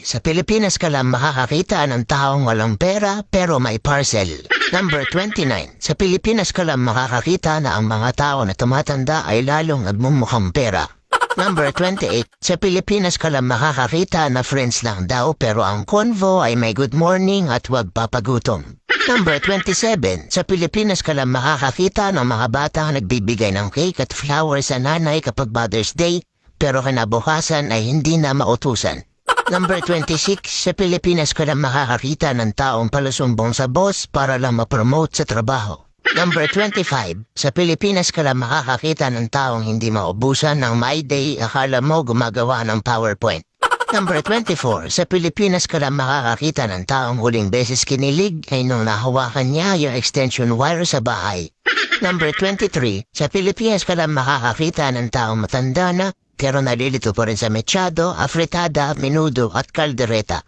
Sa Pilipinas ka lang makakakita ng taong walang pera pero may parcel. Number 29. Sa Pilipinas ka lang makakakita na ang mga tao na tumatanda ay lalong nagmumukhang pera. Number 28. Sa Pilipinas ka lang makakakita na friends lang daw pero ang convo ay may good morning at wag papagutom. Number 27. Sa Pilipinas ka lang makakakita ng mga bata nagbibigay ng cake at flowers sa nanay kapag Mother's Day pero kinabukasan ay hindi na mautusan. Number 26. Sa Pilipinas ka lang makakakita ng taong palusumbong sa boss para lang ma-promote sa trabaho. Number 25. Sa Pilipinas ka lang makakakita ng taong hindi maubusan ng My Day, akala mo gumagawa ng PowerPoint. Number 24. Sa Pilipinas ka lang makakakita ng taong huling beses kinilig ay nung nahawakan niya yung extension wire sa bahay. Number 23. Sa Pilipinas ka lang makakakita ng taong matanda na pero nalilito pa rin sa mechado, afritada, menudo at kaldereta.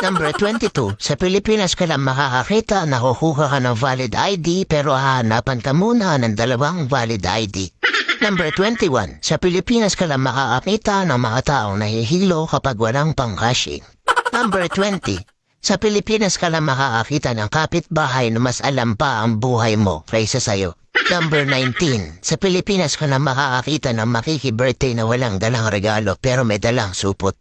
Number 22. Sa Pilipinas ka lang makakakita na kukuha ka ng valid ID pero hahanapan ka muna ng dalawang valid ID. Number 21. Sa Pilipinas ka lang makakakita ng mga taong nahihilo kapag walang pang-cashing. Number 20. Sa Pilipinas ka lang makakakita ng kapitbahay na mas alam pa ang buhay mo kaysa sayo. Number 19. Sa Pilipinas ka lang makakakita ng makiki-birthday na walang dalang regalo pero may dalang supot.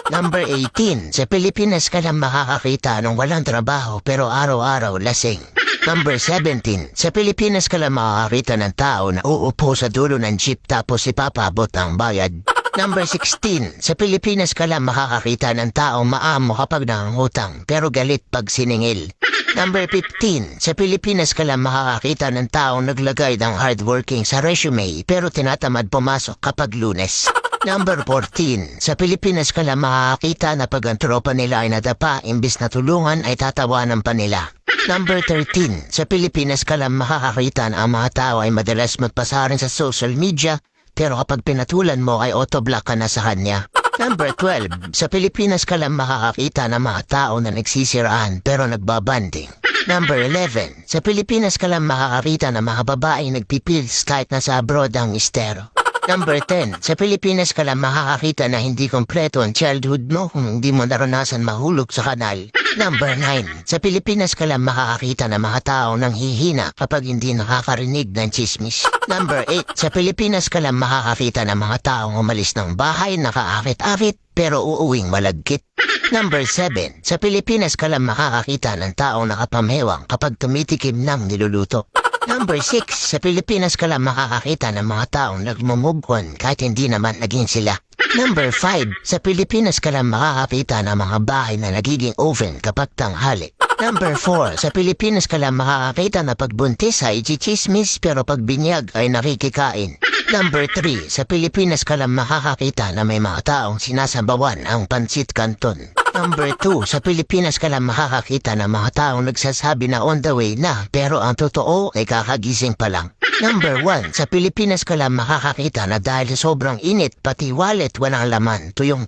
Number 18. Sa Pilipinas ka lang makakakita ng walang trabaho pero araw-araw lasing. Number 17. Sa Pilipinas ka lang makakakita ng tao na uupo sa dulo ng jeep tapos ipapabot ang bayad. Number 16. Sa Pilipinas ka lang makakakita ng taong maamo kapag nangungutang pero galit pag siningil. Number 15. Sa Pilipinas ka lang makakakita ng taong naglagay ng hardworking sa resume pero tinatamad pumasok kapag Lunes. Number 14. Sa Pilipinas ka lang makakakita na pag ang tropa nila ay nadapa imbis na tulungan ay tatawanan pa nila. Number 13. Sa Pilipinas ka lang makakakita na ang mga tao ay madalas magpasarin sa social media pero kapag pinatulan mo ay autoblock ka na sa kanya. Number 12. Sa Pilipinas ka lang makakakita ng mga tao na nagsisiraan pero nagbabanding. Number 11. Sa Pilipinas ka lang makakakita ng mga babaeng nagpipils kahit nasa abroad ang estero. Number 10. Sa Pilipinas ka lang makakakita na hindi kompleto ang childhood mo kung hindi mo naranasan mahulog sa kanal. Number 9. Sa Pilipinas ka lang makakakita ng mga tao nang hihina kapag hindi nakakarinig ng chismis. Number 8. Sa Pilipinas ka lang makakakita ng mga taong umalis ng bahay nakaakit-akit pero uuwing malagkit. Number 7. Sa Pilipinas ka lang makakakita ng taong nakapamewang kapag tumitikim ng niluluto. Number 6. Sa Pilipinas ka lang makakakita ng mga taong nagmumove on kahit hindi naman naging sila. Number 5. Sa Pilipinas ka lang makakakita ng mga bahay na nagiging oven kapag tanghali. Number 4. Sa Pilipinas ka lang makakakita na pagbuntis ay chichismis pero pagbinyag ay nakikikain. Number 3. Sa Pilipinas ka lang makakakita na may mga taong sinasabawan ang pansit canton. Number 2. Sa Pilipinas ka lang makakakita ng mga taong nagsasabi na on the way na pero ang totoo ay kakagising pa lang. Number 1. Sa Pilipinas ka lang makakakita na dahil sobrang init pati wallet walang laman tuyong.